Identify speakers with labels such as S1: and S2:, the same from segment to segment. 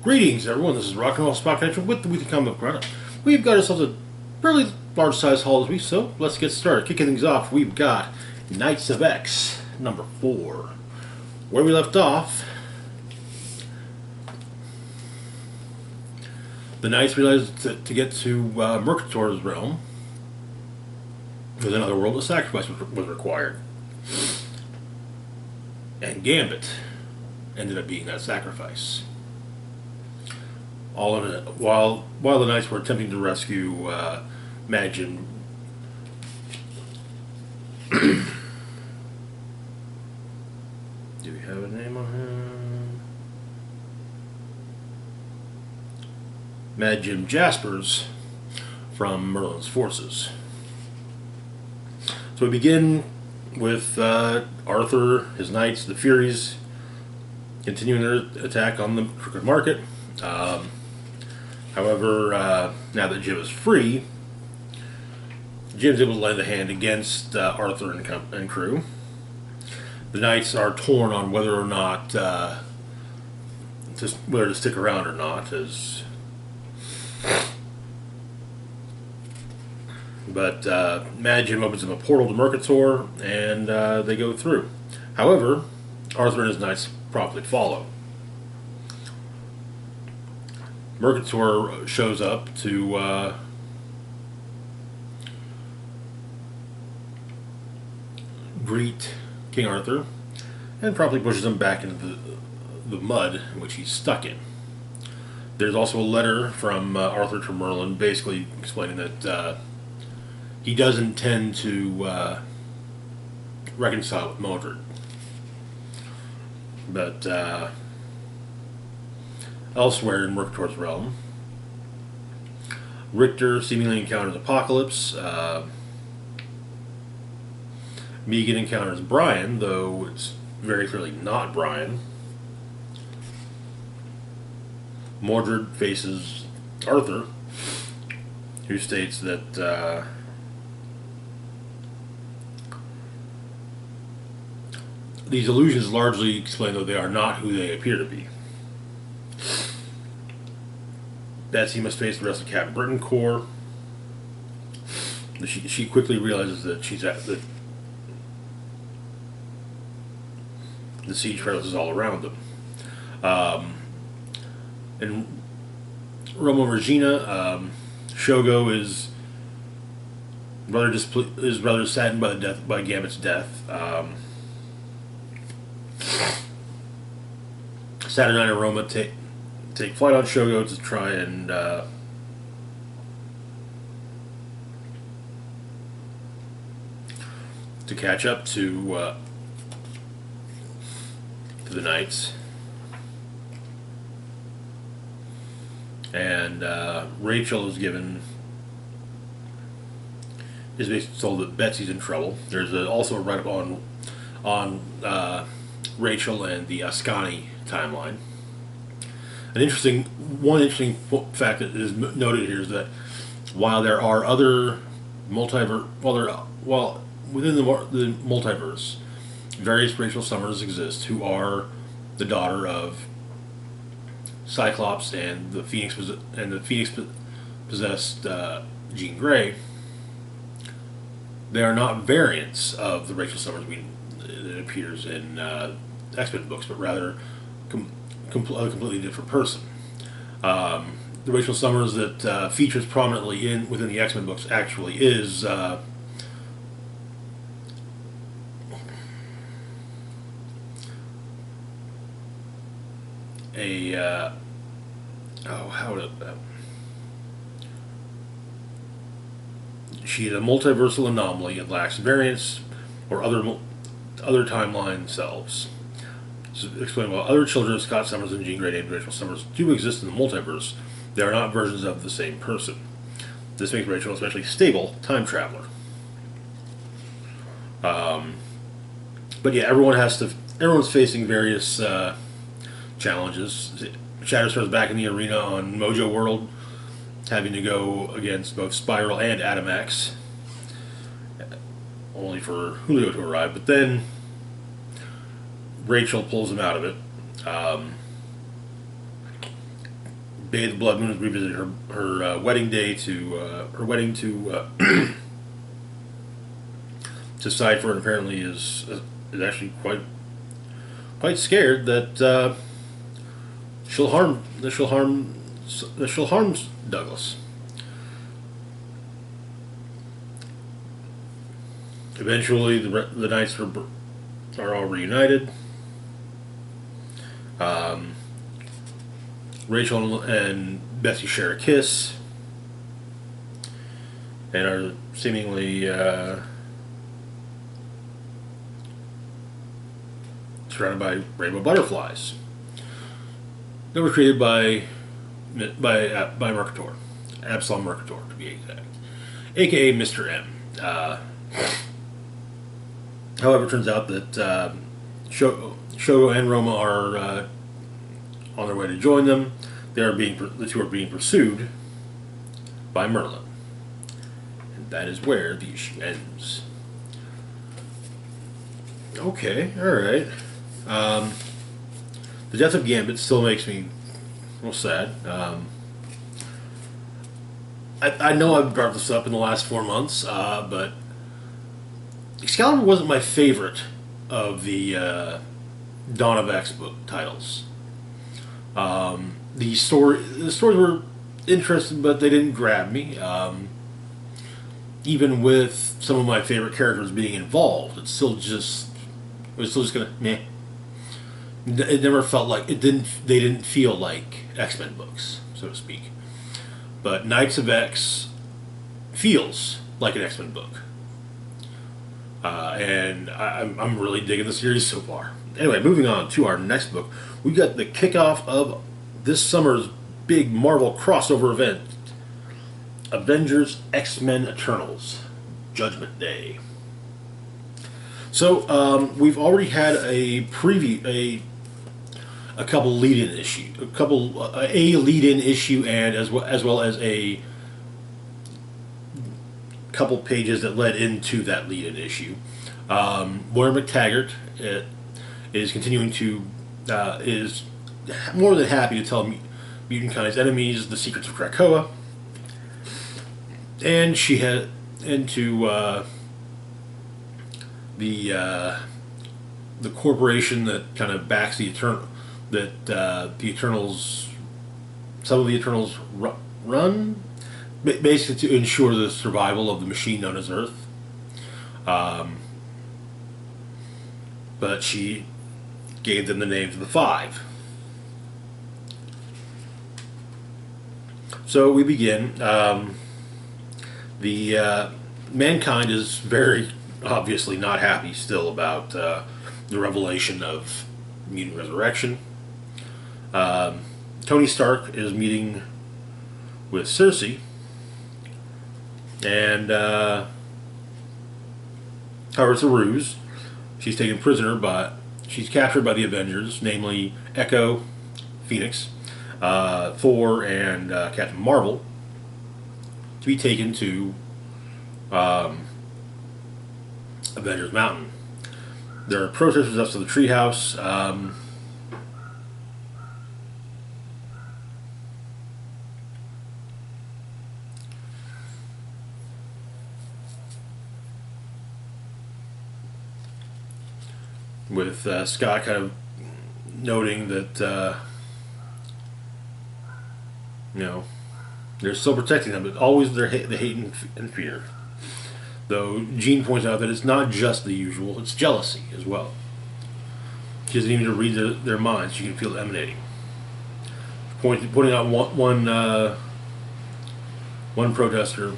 S1: Greetings, everyone. This is Rock and Roll Spot Connection with the Weekly Comic Book Roundup. We've got ourselves a fairly large-sized haul this week, so let's get started. Kicking things off, we've got Knights of X, number 4. Where we left off, the Knights realized to get to Mercator's realm, with another world, a sacrifice was required. And Gambit ended up being that sacrifice. All in it, while the Knights were attempting to rescue Majin. Do we have a name on him? Majin Jaspers from Merlin's forces. So we begin with Arthur, his knights, the Furies, continuing their attack on the Crooked Market. However, now that Jim is free, Jim's able to lend a hand against Arthur and crew. The Knights are torn on whether or not whether to stick around or not. But Jim opens them a portal to Mercator, and they go through. However, Arthur and his Knights promptly follow. Mercator shows up to greet King Arthur and promptly pushes him back into the mud in which he's stuck in. There's also a letter from Arthur to Merlin basically explaining that he does intend to reconcile with Mordred. But elsewhere in Mercator's realm, Richter seemingly encounters Apocalypse. Megan encounters Brian, though it's very clearly not Brian. Mordred faces Arthur, who states that these illusions largely explain that they are not who they appear to be. That he must face the rest of Captain Britain Corps. She quickly realizes that she's at the siege is all around them. And Romo Regina, Shogo is rather saddened by Gambit's death. Saturnine and Roma take flight on Shogo to try and to catch up to the Knights. And Rachel is basically told that Betsy's in trouble. There's also a write-up on Rachel and the Ascani timeline. One interesting fact that is noted here is that while there are other while within the multiverse, various Rachel Summers exist who are the daughter of Cyclops and the Phoenix possessed Jean Grey. They are not variants of the Rachel Summers that appears in X-Men books, but rather a completely different person. The Rachel Summers that features prominently within the X-Men books actually is she is a multiversal anomaly and lacks variants or other timeline selves. So explain, while other children of Scott Summers and Jean Grey named Rachel Summers do exist in the multiverse, they are not versions of the same person. This makes Rachel an especially stable time traveler. But yeah, everyone's facing various challenges. Shatterstar's back in the arena on Mojo World, having to go against both Spiral and Adamax, only for Julio to arrive. But then Rachel pulls him out of it. Day of the Blood Moon is revisited her wedding day to her wedding to Cypher, and apparently is actually quite scared that she'll harm Douglas. Eventually, the knights are all reunited. Rachel and Bessie share a kiss, and are seemingly surrounded by rainbow butterflies. They were created by Mercator, Absalom Mercator to be exact, aka Mr. M. However, it turns out that Shogo and Roma are on their way to join them. The two are being pursued by Merlin, and that is where the issue ends. Okay, all right. The death of Gambit still makes me a little sad. I know I've brought this up in the last 4 months, but Excalibur wasn't my favorite of the Dawn of X book titles. The stories were interesting, but they didn't grab me. Even with some of my favorite characters being involved, it was still just kind of meh. It never felt like it didn't. They didn't feel like X-Men books, so to speak. But Knights of X feels like an X-Men book, and I'm really digging the series so far. Anyway, moving on to our next book, we got the kickoff of this summer's big Marvel crossover event, Avengers X-Men Eternals, Judgment Day. So we've already had a preview, a couple lead-in issue, a lead-in issue, and as well as a couple pages that led into that lead-in issue. Moira McTaggart is continuing to is more than happy to tell mutant kind's enemies the secrets of Krakoa, and she had into the corporation that kind of backs the the Eternals, some of the Eternals run, basically to ensure the survival of the machine known as Earth. But she gave them the names of the Five. So we begin. The mankind is very obviously not happy still about the revelation of mutant resurrection. Tony Stark is meeting with Cersei, and however, it's a ruse. She's taken prisoner, but she's captured by the Avengers, namely Echo, Phoenix, Thor, and Captain Marvel, to be taken to Avengers Mountain. There are protesters up to the treehouse. With Scott kind of noting that they're still protecting them, but always the hate and fear. Though Jean points out that it's not just the usual; it's jealousy as well. She doesn't even need to read their minds; she can feel it emanating. Pointing out one protester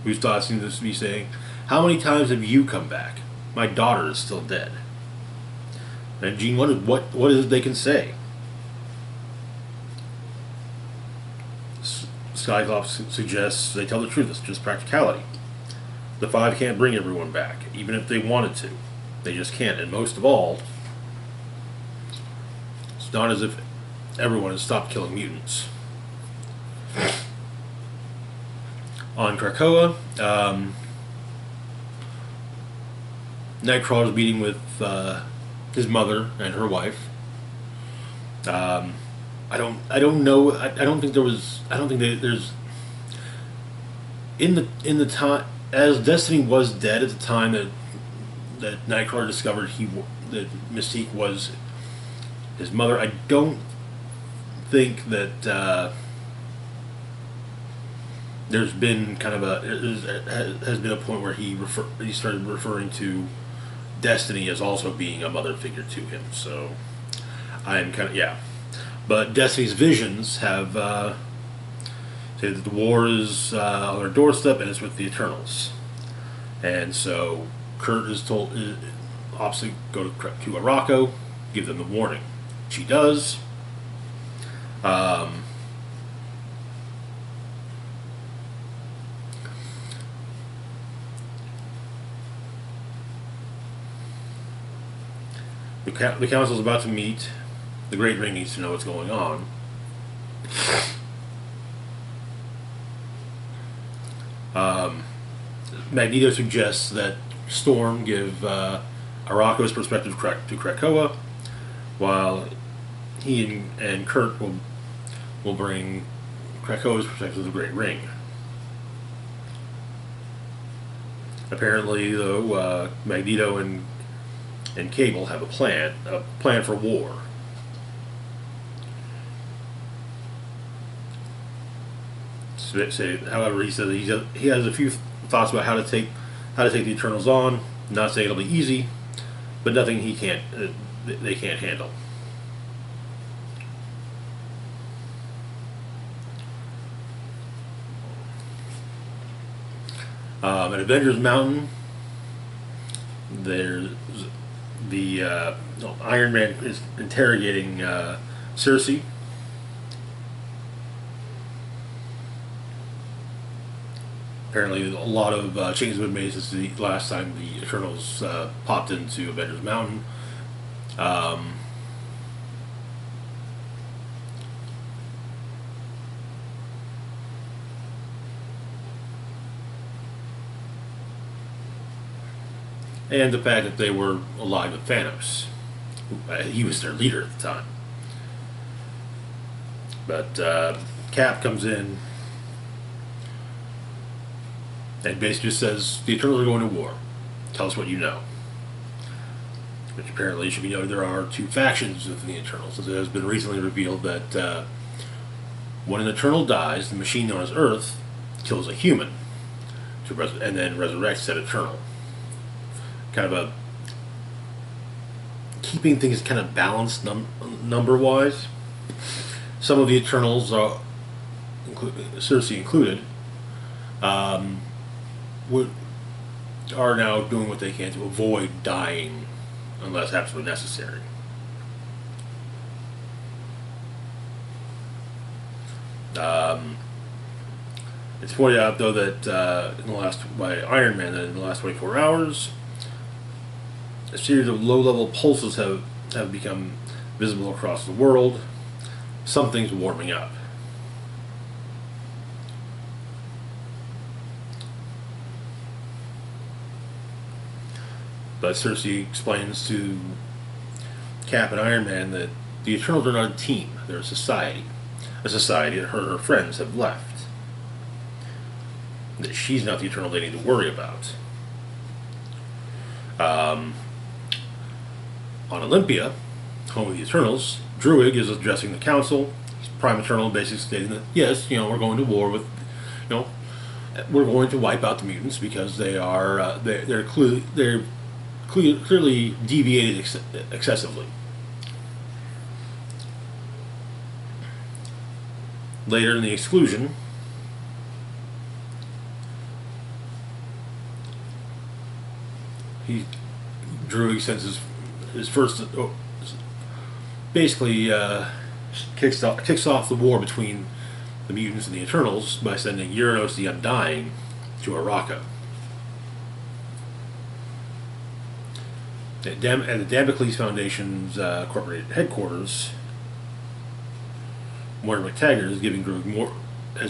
S1: whose thoughts seem to be saying, "How many times have you come back? My daughter is still dead." And Jean wonders what is it they can say. Cyclops suggests they tell the truth. It's just practicality. The Five can't bring everyone back, even if they wanted to. They just can't. And most of all, it's not as if everyone has stopped killing mutants. On Krakoa, Nightcrawler's meeting with his mother and her wife. I don't know. I don't think there was. I don't think there's in the time as Destiny was dead at the time that Nightcrawler discovered that Mystique was his mother. I don't think that there's been kind of has been a point where he started referring to Destiny as also being a mother figure to him. So I'm kind of yeah, but Destiny's visions have say that the war is on their doorstep and it's with the Eternals, and so Kurt is told obviously go to Arakko, give them the warning. She does. Um, the council is about to meet. The Great Ring needs to know what's going on. Um, Magneto suggests that Storm give Arakko's perspective to Krakoa, while he and Kurt will bring Krakoa's perspective to the Great Ring. Apparently, though, Magneto and Cable have a plan for war. However, he said that he has a few thoughts about how to take the Eternals on. Not saying it'll be easy, but nothing they can't handle. At Avengers Mountain, there's the Iron Man is interrogating Cersei. Apparently, a lot of changes have been made since the last time the Eternals popped into Avengers Mountain. Um, and the fact that they were allied with Thanos. He was their leader at the time. But Cap comes in and basically just says, the Eternals are going to war. Tell us what you know. Which apparently should be noted, there are two factions within the Eternals. It has been recently revealed that when an Eternal dies, the machine known as Earth kills a human and then resurrects that Eternal. Kind of a keeping things kind of balanced number-wise. Some of the Eternals, Cersei included, are now doing what they can to avoid dying unless absolutely necessary. It's pointed out, though, that by Iron Man, that in the last 24 hours, a series of low-level pulses have become visible across the world. Something's warming up. But Cersei explains to Cap and Iron Man that the Eternals are not a team, they're a society that her friends have left. That she's not the Eternal they need to worry about. On Olympia, home of the Eternals, Druig is addressing the council. He's Prime Eternal, basically stating that yes, we're going to war with, we're going to wipe out the mutants because they are they're clearly deviated excessively. Later in the exclusion, Druig sends his first, basically kicks off the war between the mutants and the Eternals by sending Uranos the Undying to Arakko. At the Damocles Foundation's corporate headquarters, Moira McTaggart has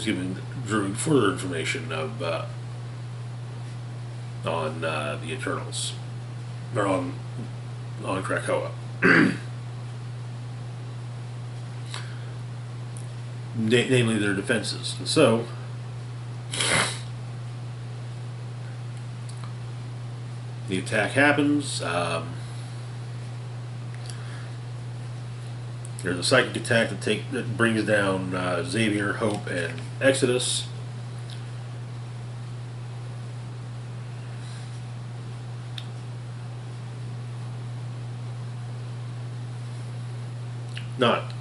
S1: given Druig further information on the Eternals, or on Krakoa. namely their defenses. And so, the attack happens. There's a psychic attack that brings down Xavier, Hope, and Exodus.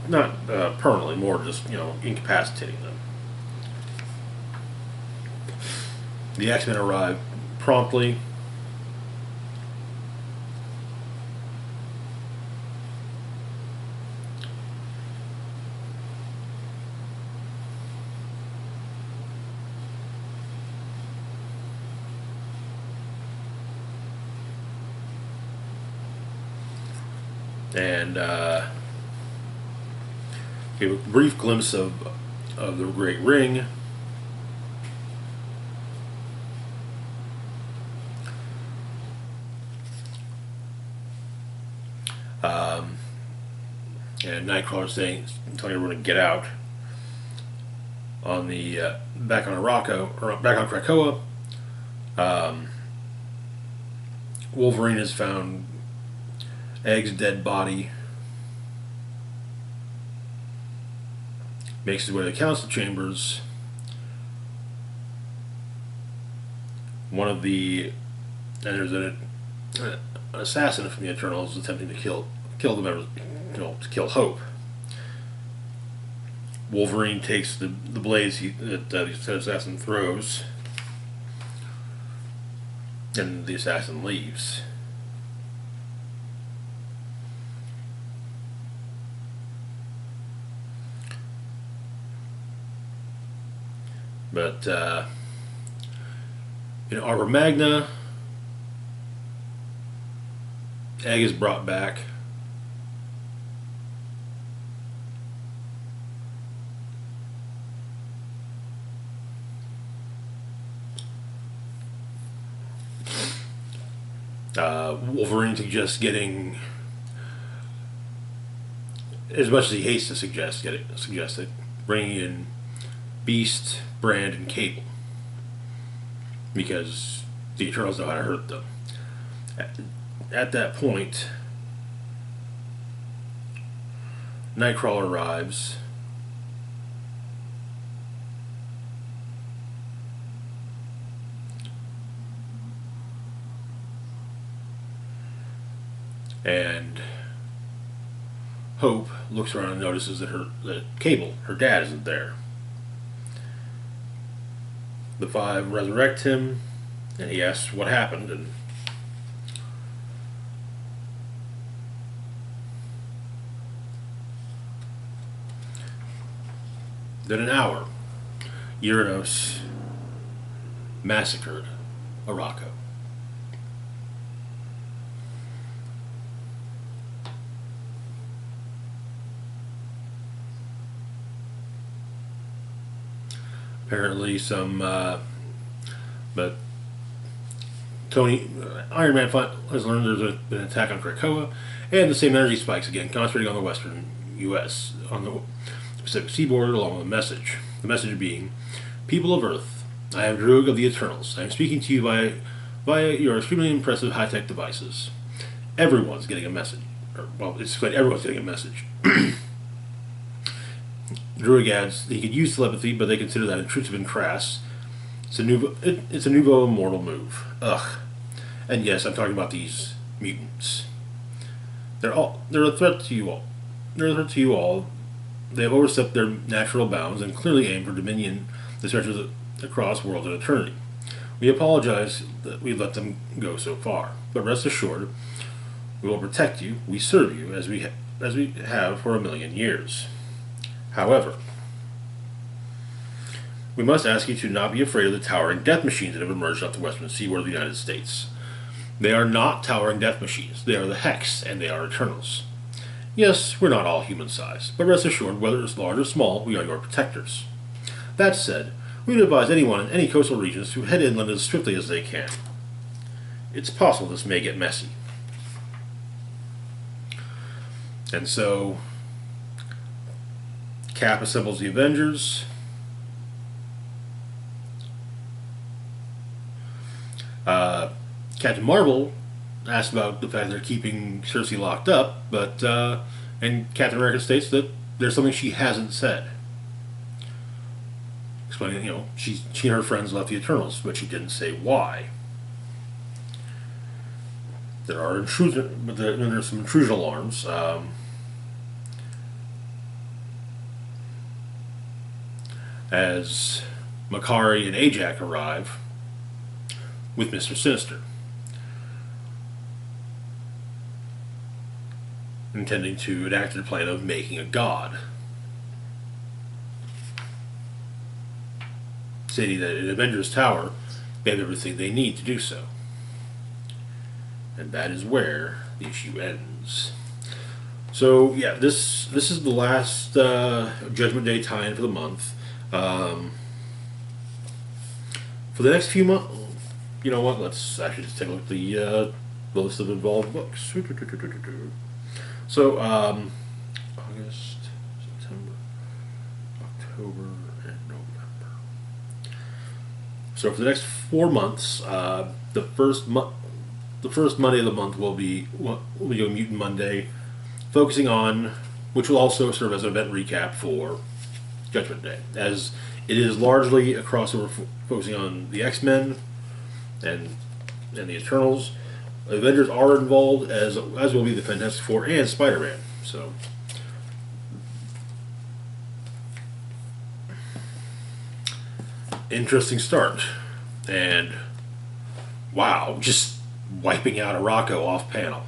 S1: Not permanently, more just incapacitating them. The X-Men arrive promptly. And give a brief glimpse of the Great Ring. And Nightcrawler telling everyone to get out. On the back on Krakoa, Wolverine has found Egg's dead body. Makes his way to the council chambers. There's an assassin from the Eternals attempting to kill the members, to kill Hope. Wolverine takes the blades that the assassin throws, and the assassin leaves. But in Arbor Magna, Egg is brought back. Wolverine suggests getting, as much as he hates to suggest it, bringing in Beast, Brand, and Cable, because the Eternals know how to hurt them. At that point, Nightcrawler arrives. And Hope looks around and notices that Cable, her dad, isn't there. The Five resurrect him, and he asks what happened, and then an hour, Uranos massacred Arakko. Apparently but Iron Man has learned there's been an attack on Krakoa, and the same energy spikes again, concentrating on the western U.S., on the Pacific seaboard, along with a message. The message being, people of Earth, I am Druig of the Eternals. I am speaking to you via your extremely impressive high-tech devices. Everyone's getting a message. It's like everyone's getting a message. Druig adds he could use telepathy, but they consider that intrusive and crass. It's a nouveau immortal move. Ugh. And yes, I'm talking about these mutants. They're a threat to you all. They're a threat to you all. They have overstepped their natural bounds and clearly aim for dominion that stretches across worlds and eternity. We apologize that we let them go so far, but rest assured, we will protect you. We serve you as we have for 1,000,000 years. However, we must ask you to not be afraid of the towering death machines that have emerged off the western seaboard of the United States. They are not towering death machines. They are the Hex, and they are Eternals. Yes, we're not all human-sized, but rest assured, whether it's large or small, we are your protectors. That said, we would advise anyone in any coastal regions to head inland as swiftly as they can. It's possible this may get messy. And so, Cap assembles the Avengers. Captain Marvel asks about the fact they're keeping Cersei locked up, but and Captain America states that there's something she hasn't said, explaining she and her friends left the Eternals, but she didn't say why. There are there's some intrusion alarms. As Makari and Ajak arrive with Mr. Sinister, intending to enact their plan of making a god, stating that in Avengers Tower they have everything they need to do so. And that is where the issue ends. So yeah, this is the last Judgment Day tie-in for the month. For the next few months, you know what? Let's actually just take a look at the list of involved books. So August, September, October, and November. So for the next 4 months, the first Monday of the month will be Mutant Monday, focusing on, which will also serve as an event recap for Judgment Day, as it is largely a crossover focusing on the X-Men and the Eternals. Avengers are involved, as will be the Fantastic Four and Spider-Man. So, interesting start, and wow, just wiping out Arakko off panel.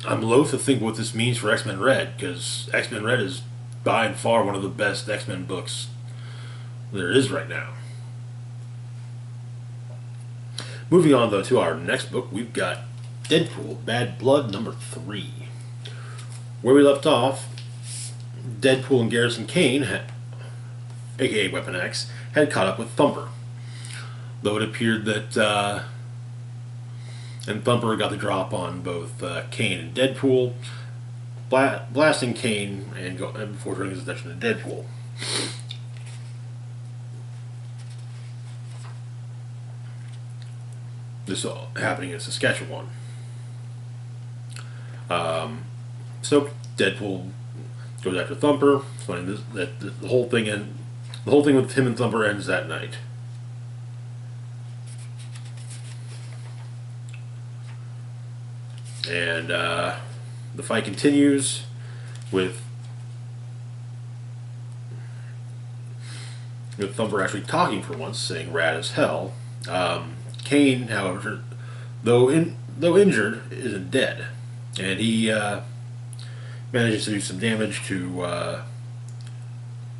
S1: I'm loath to think what this means for X-Men Red, because X-Men Red is by and far one of the best X-Men books there is right now. Moving on, though, to our next book, we've got Deadpool, Bad Blood #3. Where we left off, Deadpool and Garrison Kane, aka Weapon X, had caught up with Thumper. Though it appeared that and Thumper got the drop on both Kane and Deadpool, blasting Kane and before turning his attention to Deadpool. This is all happening in Saskatchewan. So Deadpool goes after Thumper, explaining that the whole thing with him and Thumper ends that night. And the fight continues with Thumper actually talking for once, saying "rad as hell." Kane, however, though injured, isn't dead, and he manages to do some damage to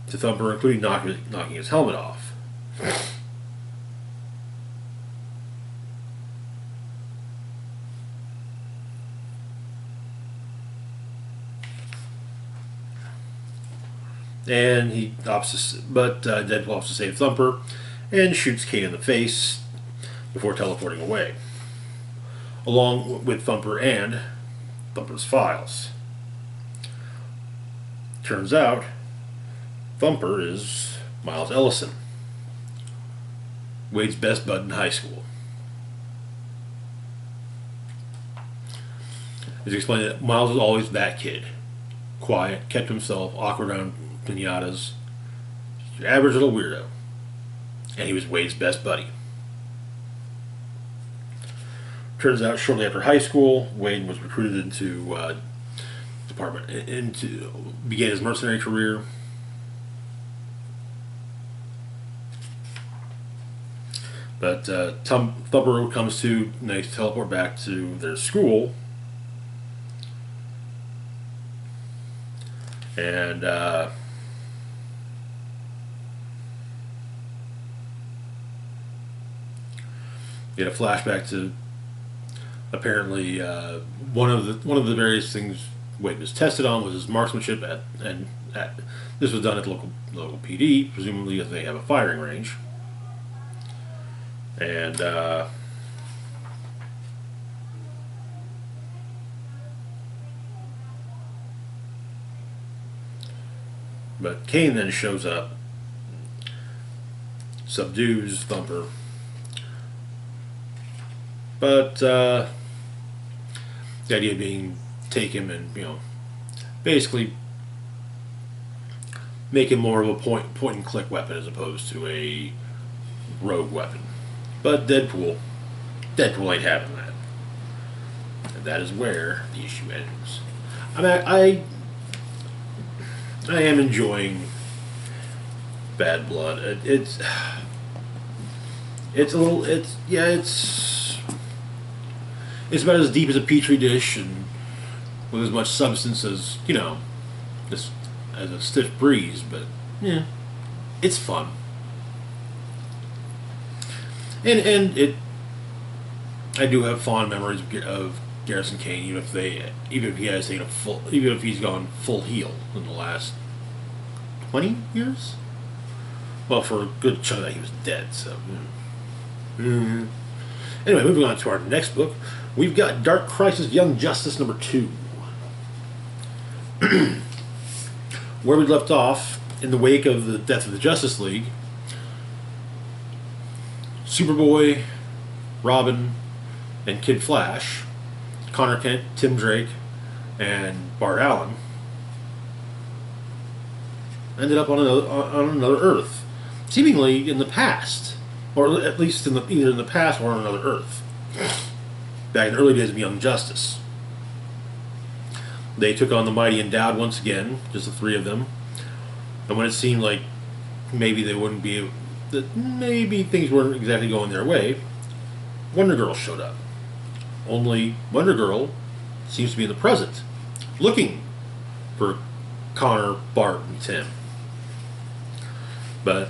S1: Thumper, including knocking his helmet off. And Deadpool opts to save Thumper and shoots Kane in the face before teleporting away, along with Thumper and Thumper's files. Turns out, Thumper is Miles Ellison, Wade's best bud in high school. It's explained that Miles was always that kid. Quiet, kept himself, awkward around pinatas, your average little weirdo. And he was Wade's best buddy. Turns out, shortly after high school, Wade was recruited into began his mercenary career. But Thumper comes to next teleport back to their school, and get a flashback to apparently one of the various things Wade was tested on was his marksmanship this was done at the local PD, presumably as they have a firing range. And But Kane then shows up, subdues Thumper, but the idea being take him and basically make him more of a point and click weapon as opposed to a rogue weapon. But Deadpool ain't having that, and that is where the issue ends. I mean, I am enjoying Bad Blood. It's a little. It's about as deep as a petri dish and with as much substance as just as a stiff breeze. But yeah, it's fun. And I do have fond memories of Garrison Kane, even if he has taken even if he's gone full heel in the last 20 years. Well, for a good chunk of that, he was dead. So, Anyway, moving on to our next book, we've got Dark Crisis: Young Justice #2, where we left off in the wake of the death of the Justice League. Superboy, Robin, and Kid Flash, Connor Kent, Tim Drake, and Bart Allen ended up on another Earth, seemingly in the past, or at least either in the past or on another Earth. Back in the early days of Young Justice, they took on the Mighty Endowed once again, just the three of them. And when it seemed like maybe they wouldn't be, that maybe things weren't exactly going their way, Wonder Girl showed up. Only Wonder Girl seems to be in the present, looking for Connor, Bart, and Tim. But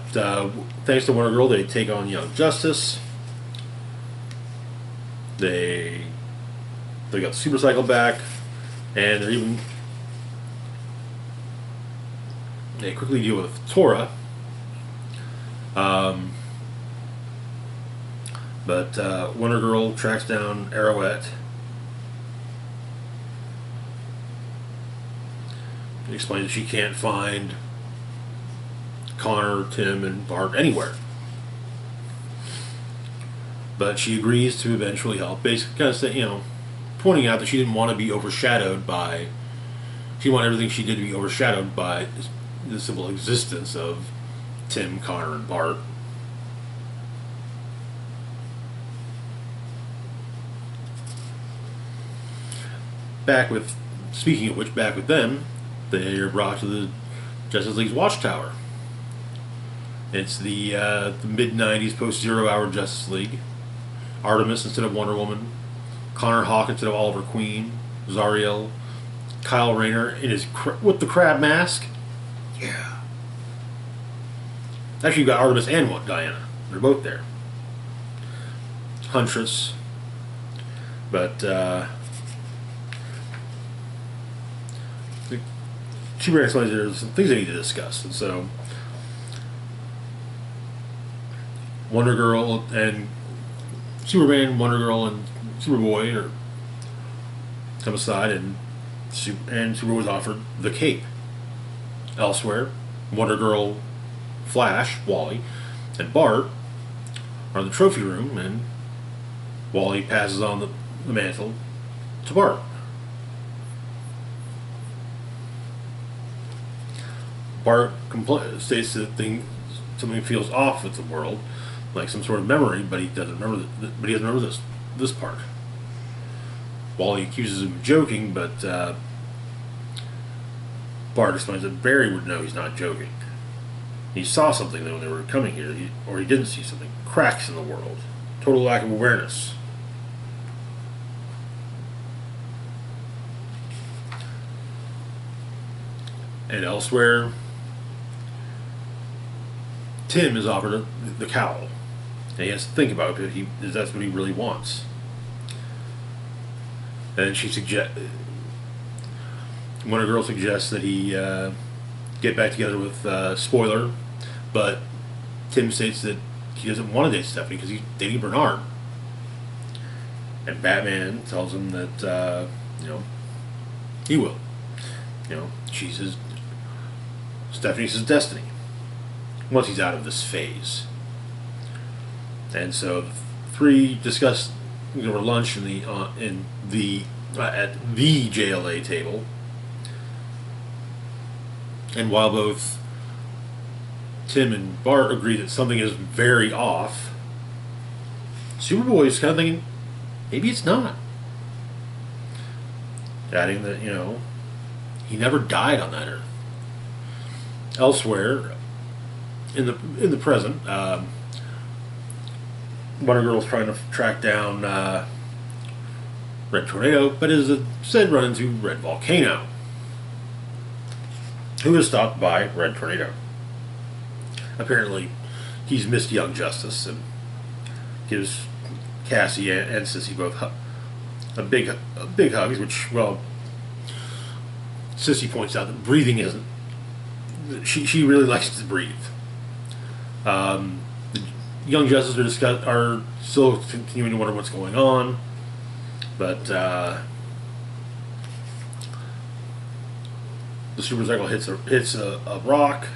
S1: thanks to Wonder Girl, they take on Young Justice. They got the Super Cycle back, and they quickly deal with Tora. But Wonder Girl tracks down Arrowette. It explains that she can't find Connor, Tim, and Bart anywhere. But she agrees to eventually help, basically kind of say, pointing out that she didn't want to be overshadowed by, she wanted everything she did to be overshadowed by the simple existence of Tim, Connor, and Bart. Speaking of which, back with them, they are brought to the Justice League's Watchtower. It's the mid-90s post-Zero Hour Justice League. Artemis instead of Wonder Woman, Connor Hawke instead of Oliver Queen, Zariel, Kyle Rayner with the crab mask. Yeah. Actually, you've got Artemis and Diana. They're both there. Huntress. But Superman explains there's some things they need to discuss, and so Wonder Girl and Superman, Wonder Girl, and Superboy come aside, and Superboy's offered the cape. Elsewhere, Wonder Girl, Flash, Wally, and Bart are in the trophy room, and Wally passes on the mantle to Bart. Bart states that something feels off with the world, like some sort of memory, but he doesn't remember. But he doesn't remember this part. Wally accuses him of joking, but Bart explains that Barry would know he's not joking. He saw something when they were coming here, or he didn't see something. Cracks in the world, total lack of awareness. And elsewhere, Tim is offered the cowl, and he has to think about it if that's what he really wants. And Wonder Girl suggests that he get back together with Spoiler, but Tim states that he doesn't want to date Stephanie because he's dating Bernard. And Batman tells him that he will. She's Stephanie's destiny once he's out of this phase. And so the three discuss over lunch at the JLA table. And while both Tim and Bart agree that something is very off, Superboy's kind of thinking, maybe it's not. Adding that, he never died on that Earth. Elsewhere, in the present, Wonder Girl's trying to track down Red Tornado, but is instead run into Red Volcano, who is stopped by Red Tornado. Apparently, he's missed Young Justice and gives Cassie and Sissy both a big hugs, which, well, Sissy points out that breathing isn't. She really likes to breathe. The Young Justice are still continuing to wonder what's going on, but the Super Cycle hits a rock,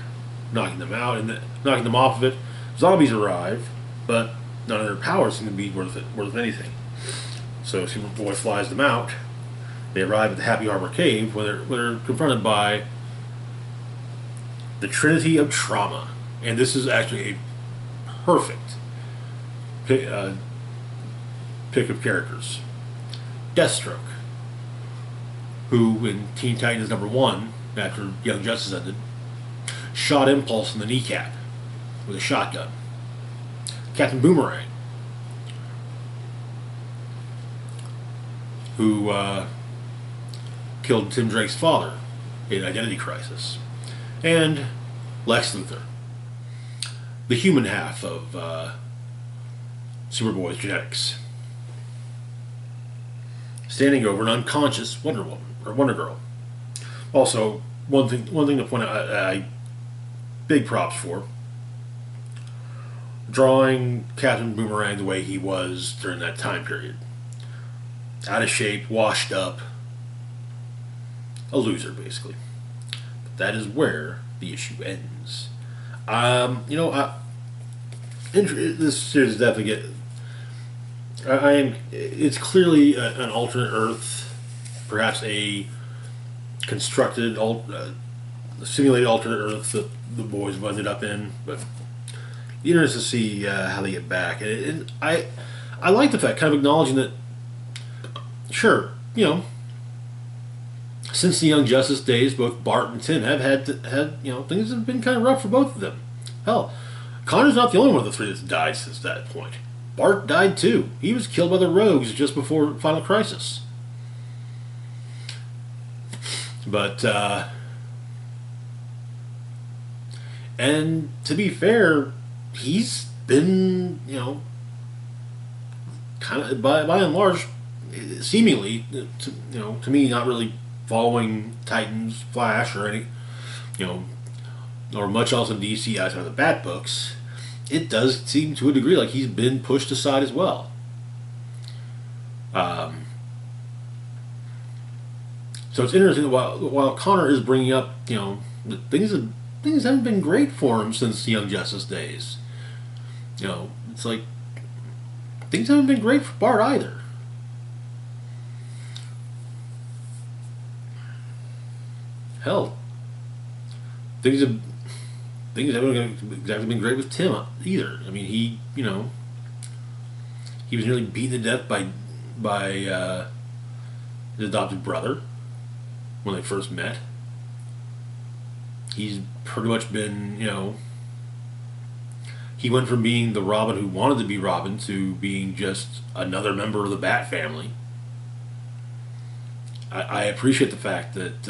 S1: knocking them out and knocking them off of it. Zombies arrive, but none of their powers seem to be worth anything. So Superboy flies them out. They arrive at the Happy Harbor Cave, where they're confronted by the Trinity of Trauma, and this is actually a perfect pick of characters. Deathstroke, who in Teen Titans #1, after Young Justice ended, shot Impulse in the kneecap with a shotgun. Captain Boomerang, who killed Tim Drake's father in Identity Crisis. And Lex Luthor, the human half of Superboy's genetics, standing over an unconscious Wonder Woman or Wonder Girl. Also, one thing to point out, big props for drawing Captain Boomerang the way he was during that time period. Out of shape, washed up, a loser basically. But that is where the issue ends. This series definitely it's clearly an alternate Earth, perhaps a constructed, simulated alternate Earth that the boys have ended up in. But interested to see how they get back. And I like the fact, kind of acknowledging that, sure, since the Young Justice days, both Bart and Tim have had things have been kind of rough for both of them. Hell, Connor's not the only one of the three that's died since that point. Bart died too. He was killed by the Rogues just before Final Crisis. But, and to be fair, he's been, kind of, by and large, seemingly, to me, not really following Titans, Flash, or any, or much else in DC outside of the Bat books. It does seem to a degree like he's been pushed aside as well. So it's interesting that while Connor is bringing up, things haven't been great for him since the Young Justice days. It's like things haven't been great for Bart either. Hell, things haven't exactly been great with Tim either. I mean, he was nearly beaten to death by his adopted brother when they first met. He's pretty much been, he went from being the Robin who wanted to be Robin to being just another member of the Bat family. I appreciate the fact that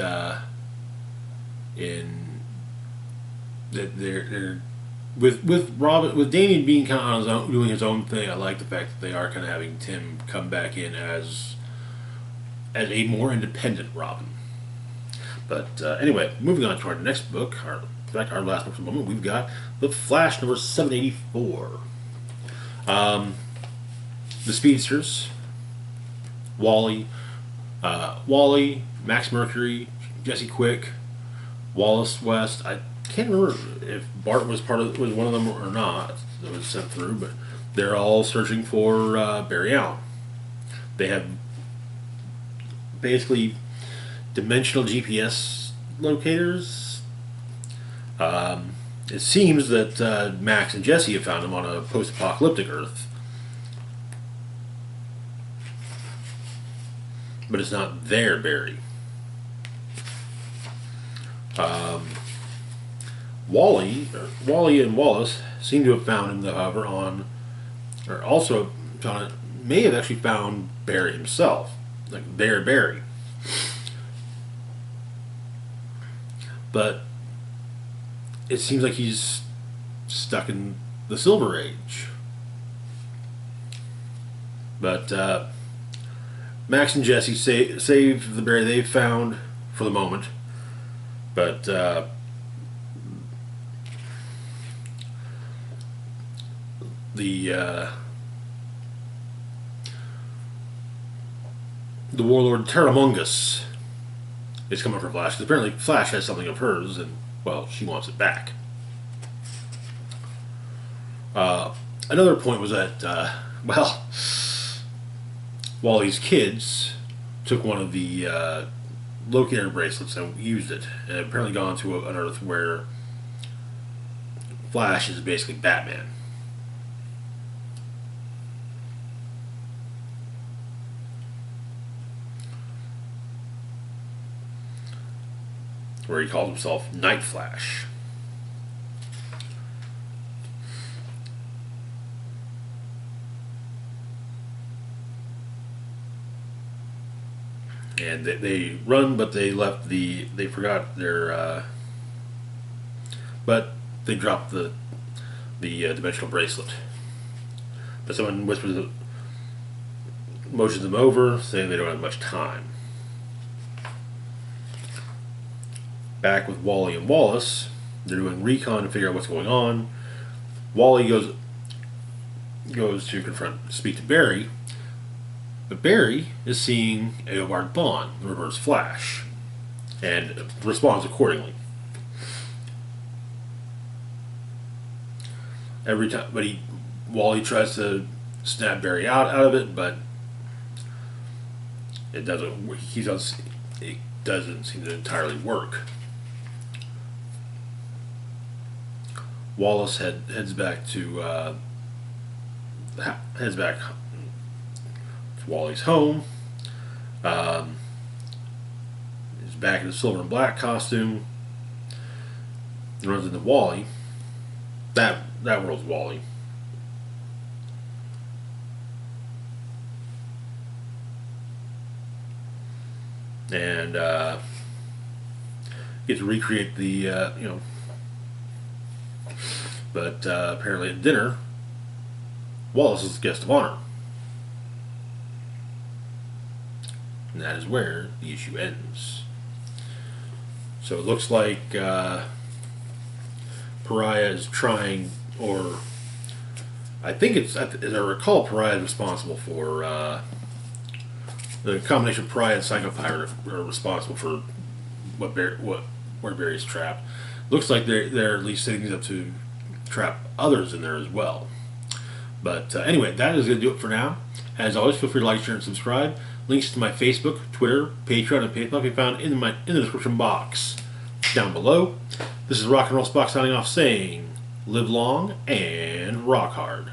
S1: they're with Robin, with Damian being kind of on his own, doing his own thing. I like the fact that they are kind of having Tim come back in as a more independent Robin. But anyway, moving on to our next book, our last book for the moment, we've got The Flash number 784. The Speedsters, Wally, Max Mercury, Jesse Quick, Wallace West. can't remember if Bart was was one of them or not that was sent through, but they're all searching for Barry Allen. They have basically dimensional GPS locators. It seems that Max and Jesse have found him on a post-apocalyptic Earth, but it's not their Barry. Wally and Wallace seem to have found him, however, or also may have actually found Barry himself, like their Barry. But it seems like he's stuck in the Silver Age. But Max and Jesse save the Barry they've found for the moment. But the warlord Terramungus is coming for Flash, because apparently Flash has something of hers, and, well, she wants it back. Another point was that, Wally's kids took one of the locator bracelets and used it, and apparently gone to an Earth where Flash is basically Batman. Where he called himself Night Flash. And they run, but they forgot their, but they dropped the dimensional bracelet. But someone motions them over, saying they don't have much time. Back with Wally and Wallace, they're doing recon to figure out what's going on. Wally goes to speak to Barry, but Barry is seeing Eobard Bond, the Reverse Flash, and responds accordingly. Every time, but Wally tries to snap Barry out of it, but it doesn't. It doesn't seem to entirely work. Wallace heads back to Wally's home. He's back in the silver and black costume. He runs into Wally. That world's Wally. And gets to recreate the But apparently at dinner, Wallace is the guest of honor. And that is where the issue ends. So it looks like Pariah is trying, or I think as I recall, Pariah is responsible for the combination of Pariah and Psycho Pirate are responsible for where Barry is trapped. Looks like they're at least setting things up to trap others in there as well. But anyway, that is going to do it for now. As always, feel free to like, share, and subscribe. Links to my Facebook, Twitter, Patreon, and PayPal can be found in the description box down below. This is Rock and Roll Spock signing off, saying, live long and rock hard.